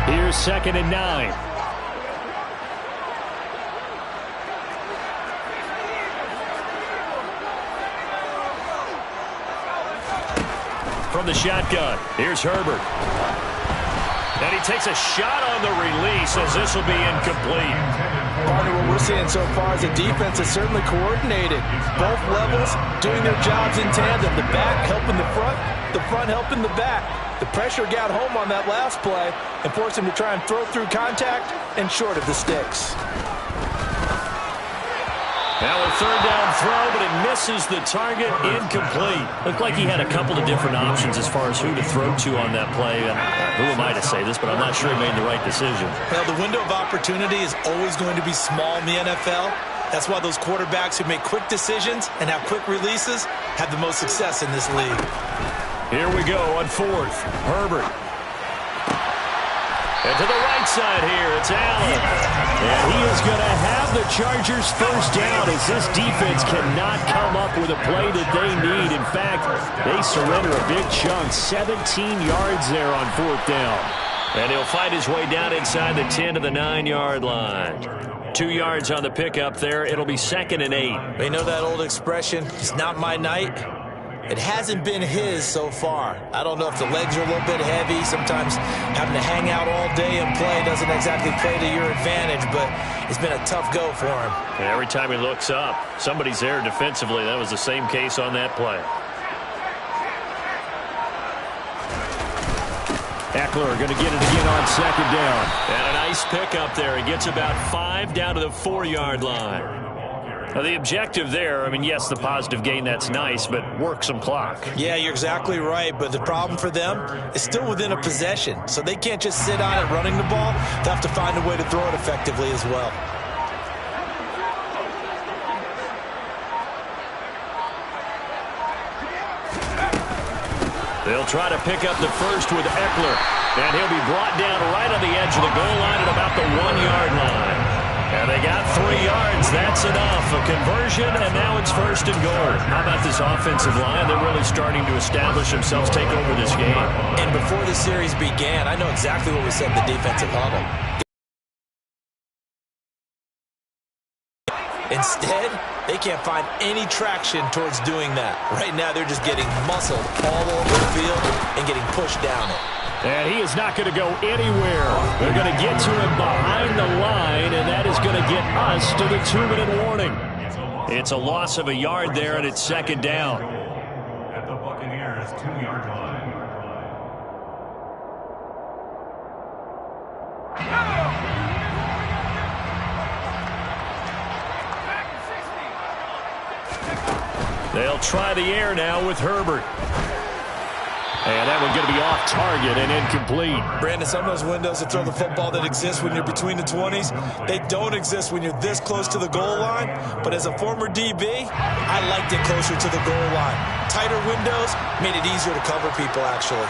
Here's 2nd and 9. From the shotgun, here's Herbert. And he takes a shot on the release as this will be incomplete. Partner, what we're seeing so far is the defense is certainly coordinated. Both levels doing their jobs in tandem. The back helping the front helping the back. The pressure got home on that last play and forced him to try and throw through contact and short of the sticks. Now a 3rd down throw, but it misses the target, incomplete. Looked like he had a couple of different options as far as who to throw to on that play. Who am I to say this, but I'm not sure he made the right decision. Well, the window of opportunity is always going to be small in the NFL. That's why those quarterbacks who make quick decisions and have quick releases have the most success in this league. Here we go on 4th. Herbert. And to the right side here, it's Allen. And he is going to have the Chargers first down as this defense cannot come up with a play that they need. In fact, they surrender a big chunk, 17 yards there on 4th down. And he'll fight his way down inside the 10 to the 9-yard line. 2 yards on the pickup there. It'll be 2nd and 8. They know that old expression, it's not my night. It hasn't been his so far. I don't know if the legs are a little bit heavy. Sometimes having to hang out all day and play doesn't exactly play to your advantage, but it's been a tough go for him. And every time he looks up, somebody's there defensively. That was the same case on that play. Eckler going to get it again on 2nd down. And a nice pickup there. He gets about 5 down to the 4-yard line. Now, the objective there, I mean, yes, the positive gain, that's nice, but work some clock. Yeah, you're exactly right, but the problem for them is still within a possession, so they can't just sit on it running the ball. They have to find a way to throw it effectively as well. They'll try to pick up the first with Eckler, and he'll be brought down right on the edge of the goal line at about the 1-yard line. And they got 3 yards. That's enough. A conversion, and now it's 1st and goal. How about this offensive line? They're really starting to establish themselves, take over this game. And before the series began, I know exactly what we said in the defensive huddle. Instead, they can't find any traction towards doing that. Right now, they're just getting muscled all over the field and getting pushed down it. And he is not going to go anywhere. They're going to get to him behind the line, and that is going to get us to the 2-minute warning. It's a loss of a yard there, and it's 2nd down. At the Buccaneers' 2-yard line. They'll try the air now with Herbert. And that one's going to be off target and incomplete. Brandon, some of those windows to throw the football that exist when you're between the 20s, they don't exist when you're this close to the goal line. But as a former DB, I liked it closer to the goal line. Tighter windows made it easier to cover people, actually.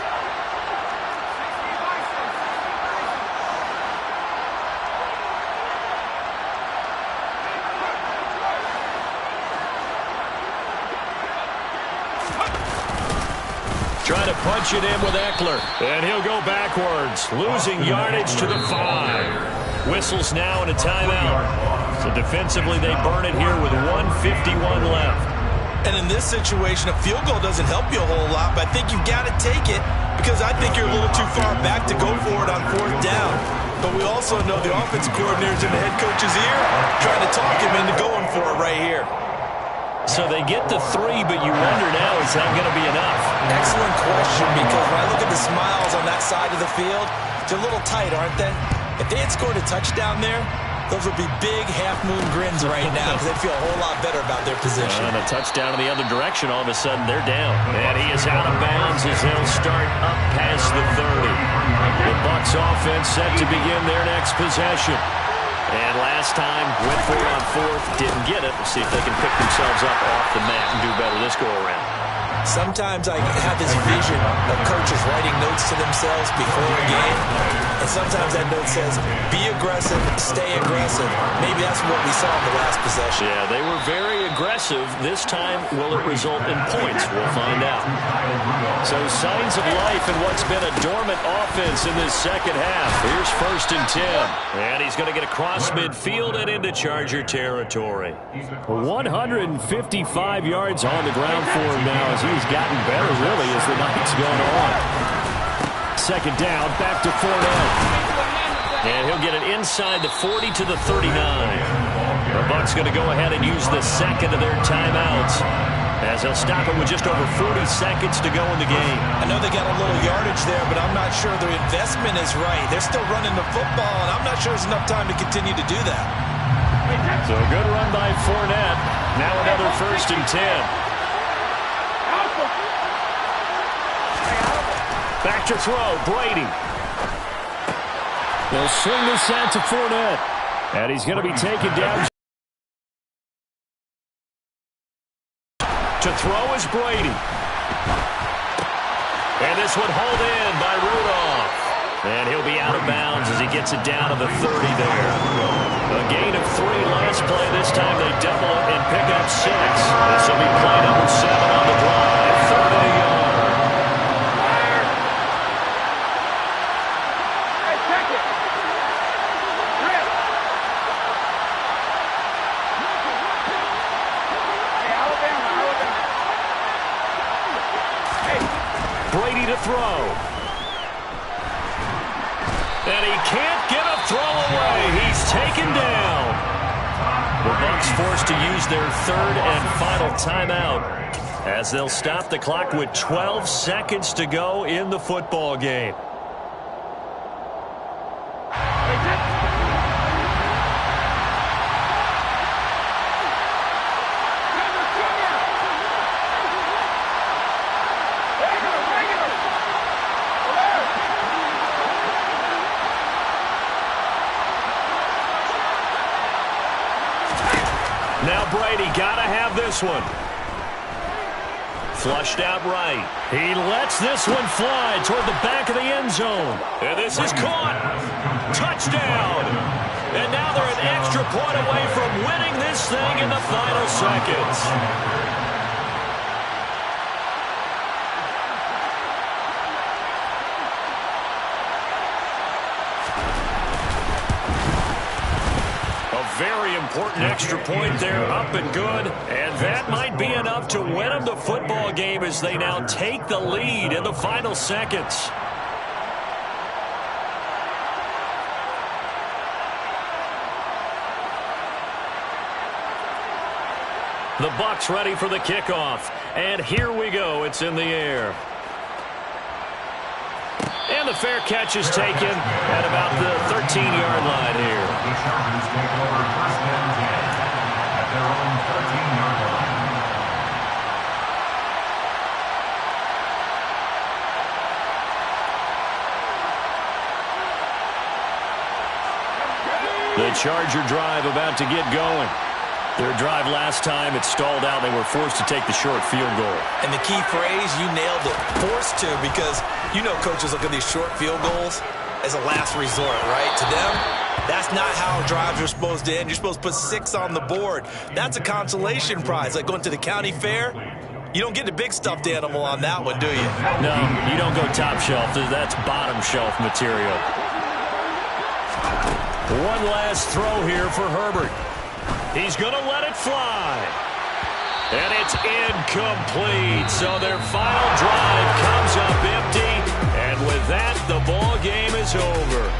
Trying to punch it in with Eckler. And he'll go backwards, losing yardage to the 5. Whistles now and a timeout. So defensively, they burn it here with 1:51 left. And in this situation, a field goal doesn't help you a whole lot, but I think you've got to take it because I think you're a little too far back to go for it on 4th down. But we also know the offensive coordinator's in the head coach's ear trying to talk him into going for it right here. So they get the 3, but you wonder now, is that going to be enough? Excellent question, because when I look at the smiles on that side of the field, they're a little tight, aren't they? If they had scored a touchdown there, those would be big half-moon grins right now because they feel a whole lot better about their position. And a touchdown in the other direction, all of a sudden they're down. And he is out of bounds as they'll start up past the 30. The Bucs offense set to begin their next possession. And last time, went for it on 4th, didn't get it. We'll see if they can pick themselves up off the mat and do better this go-around. Sometimes I have this vision of coaches writing notes to themselves before a game, and sometimes that note says, be aggressive, stay aggressive. Maybe that's what we saw in the last possession. Yeah, they were very aggressive. This time, will it result in points? We'll find out. So signs of life in what's been a dormant offense in this second half. Here's 1st and 10. And he's going to get across midfield and into Charger territory. 155 yards on the ground for him now as he's gotten better, really, as the night's gone on. 2nd down, back to Fournette. And he'll get it inside the 40 to the 39. The Bucs going to go ahead and use the second of their timeouts, as they'll stop it with just over 40 seconds to go in the game. I know they got a little yardage there, but I'm not sure their investment is right. They're still running the football, and I'm not sure there's enough time to continue to do that. So a good run by Fournette. Now another 1st and 10. Back to throw, Brady. They'll swing this out to Fournette. And he's going to be taken down. To throw is Brady. And this one hauled in by Rudolph. And he'll be out of bounds as he gets it down to the 30 there. A gain of 3 last play. This time they double it and pick up 6. This will be play number 7 on the drive. 3rd and a yard. Brady to throw. And he can't get a throw away. He's taken down. The Bucs forced to use their 3rd and final timeout, as they'll stop the clock with 12 seconds to go in the football game. Now Brady got to have this one. Flushed out right. He lets this one fly toward the back of the end zone. And this is caught. Touchdown. And now they're an extra point away from winning this thing in the final seconds. Very important extra point there, up and good. And that might be enough to win them the football game as they now take the lead in the final seconds. The Bucs ready for the kickoff. And here we go. It's in the air. And the fair catch is taken at about the 13-yard line here. The Chargers take over 1st and 10 at their own 13-yard line. The Charger drive about to get going. Their drive last time, it stalled out. They were forced to take the short field goal. And the key phrase, you nailed it, forced to, because you know coaches look at these short field goals as a last resort, right? To them, that's not how drives are supposed to end. You're supposed to put 6 on the board. That's a consolation prize, like going to the county fair. You don't get the big stuffed animal on that one, do you? No, you don't go top shelf. That's bottom shelf material. One last throw here for Herbert. He's going to let it fly. And it's incomplete. So their final drive comes up empty. And with that, the ball game is over.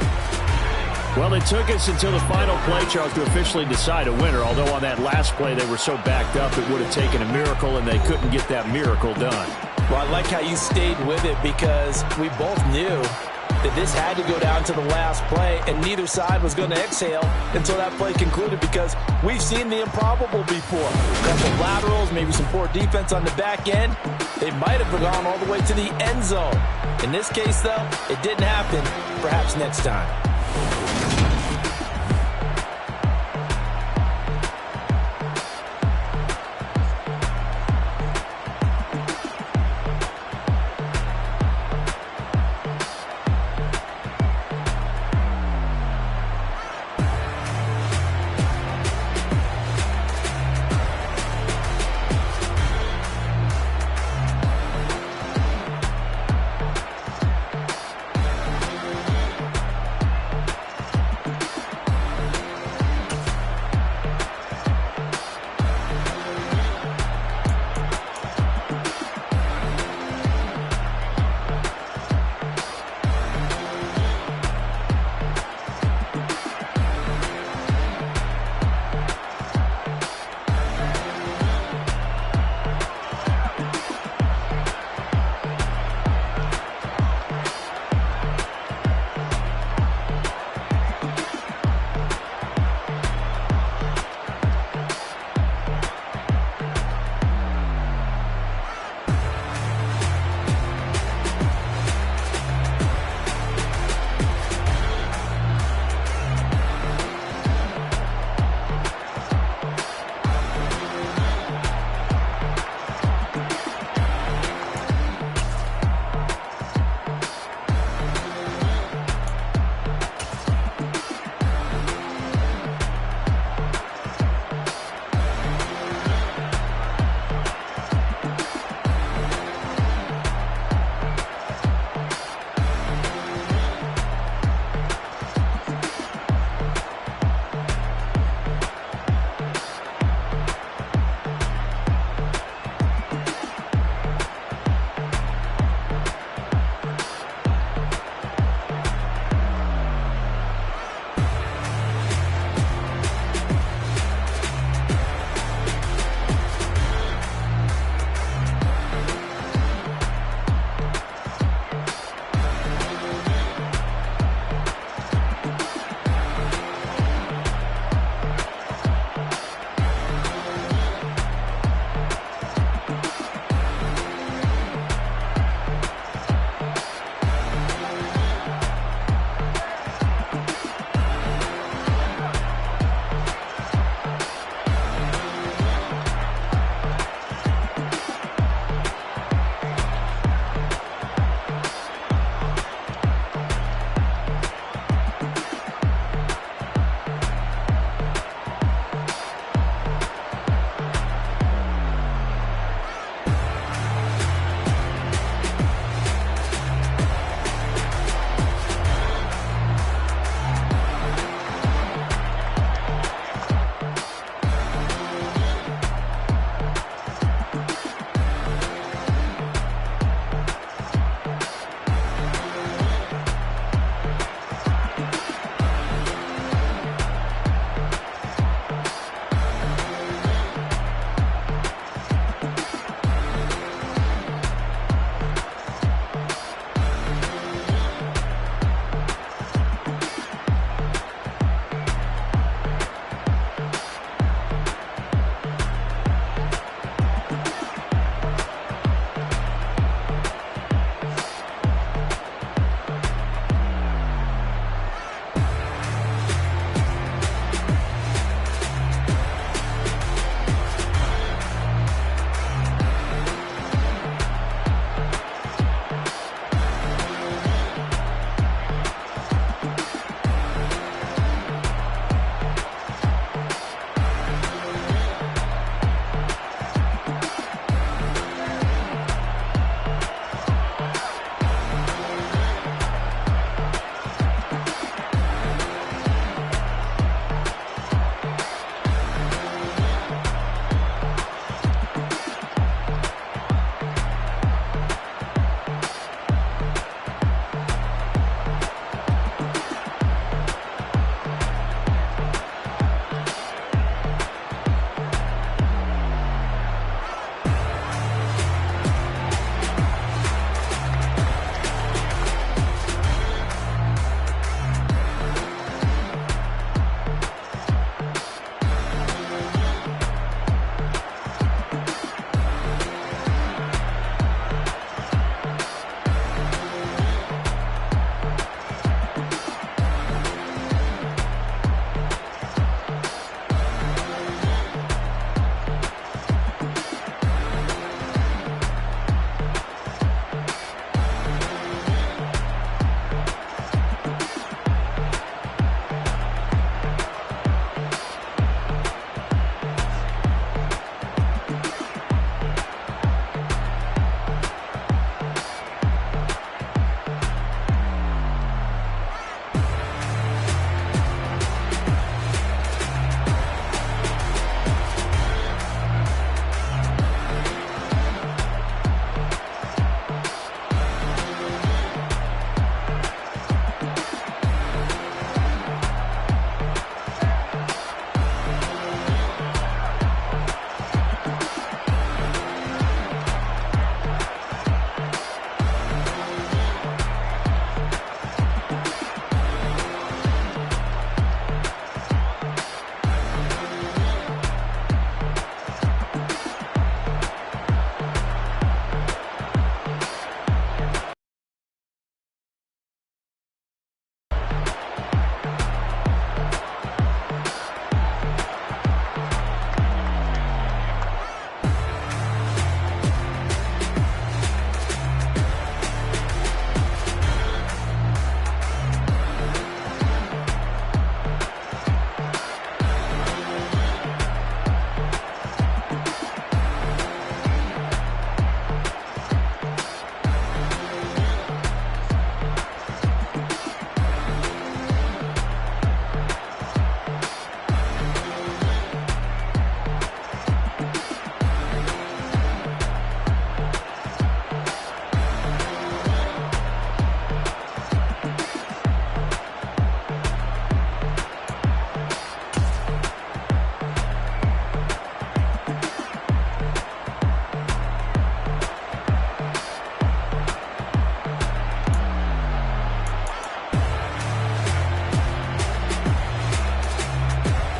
Well, it took us until the final play, Charles, to officially decide a winner. Although on that last play they were so backed up, it would have taken a miracle, and they couldn't get that miracle done. Well, I like how you stayed with it, because we both knew that this had to go down to the last play, and neither side was going to exhale until that play concluded, because we've seen the improbable before. A couple of laterals, maybe some poor defense on the back end. They might have gone all the way to the end zone. In this case, though, it didn't happen. Perhaps next time.